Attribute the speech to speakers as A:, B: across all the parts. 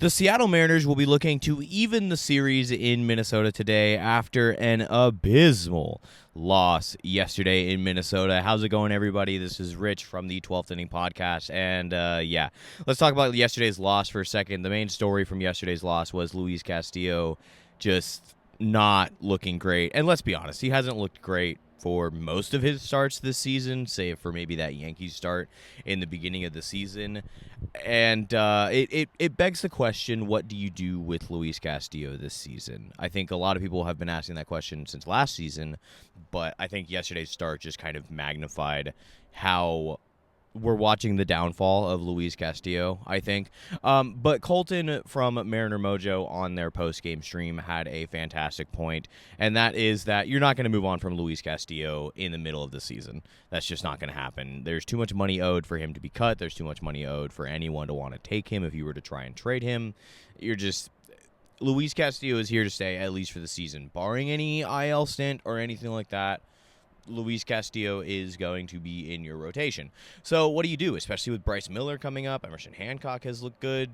A: The Seattle Mariners will be looking to even the series in Minnesota today after an abysmal loss yesterday in Minnesota. How's it going, everybody? This is Rich from the 12th Inning Podcast. And, let's talk about yesterday's loss for a second. The main story from yesterday's loss was Luis Castillo just not looking great. And let's be honest, he hasn't looked great for most of his starts this season, save for maybe that Yankees start in the beginning of the season. And it begs the question, what do you do with Luis Castillo this season? I think a lot of people have been asking that question since last season, but I think yesterday's start just kind of magnified how we're watching the downfall of Luis Castillo, I think. But Colton from Mariner Mojo on their post-game stream had a fantastic point, and that is that you're not going to move on from Luis Castillo in the middle of the season. That's just not going to happen. There's too much money owed for him to be cut. There's too much money owed for anyone to want to take him if you were to try and trade him. Luis Castillo is here to stay, at least for the season. Barring any IL stint or anything like that, Luis Castillo is going to be in your rotation. So what do you do, especially with Bryce Miller coming up? Emerson Hancock has looked good.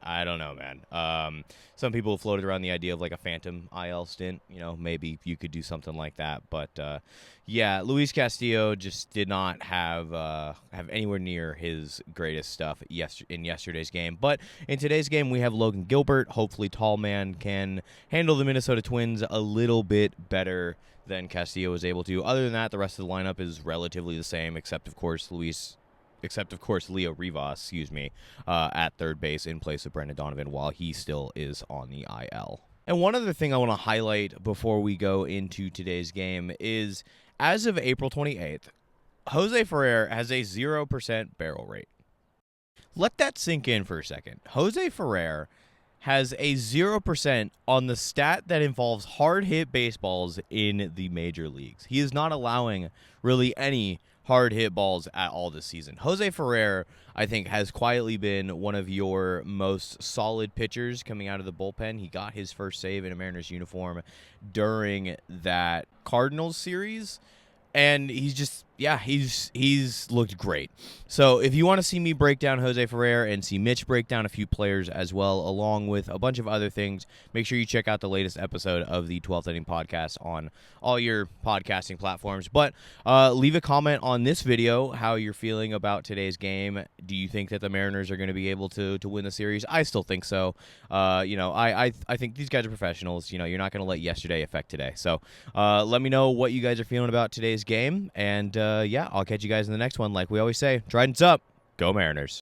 A: I don't know, man. Some people have floated around the idea of like a phantom IL stint. You know, maybe you could do something like that. But, Luis Castillo just did not have anywhere near his greatest stuff in yesterday's game. But in today's game, we have Logan Gilbert. Hopefully, Tall Man can handle the Minnesota Twins a little bit better than Castillo was able to. Other than that, the rest of the lineup is relatively the same, except of course Leo Rivas, at third base in place of Brendan Donovan while he still is on the IL. And one other thing I want to highlight before we go into today's game is, as of April 28th, Jose Ferrer has a 0% barrel rate. Let that sink in for a second. Jose Ferrer has a 0% on the stat that involves hard-hit baseballs in the major leagues. He is not allowing really any hard-hit balls at all this season. Jose Ferrer, I think, has quietly been one of your most solid pitchers coming out of the bullpen. He got his first save in a Mariners uniform during that Cardinals series, and he's looked great. So if you want to see me break down Jose Ferrer and see Mitch break down a few players as well, along with a bunch of other things, make sure you check out the latest episode of the 12th Inning Podcast on all your podcasting platforms. But leave a comment on this video how you're feeling about today's game. Do you think that the Mariners are going to be able to win the series? I still think so. I think these guys are professionals. You know, you're not going to let yesterday affect today. So let me know what you guys are feeling about today's game. And I'll catch you guys in the next one. Like we always say, Trident's up. Go Mariners.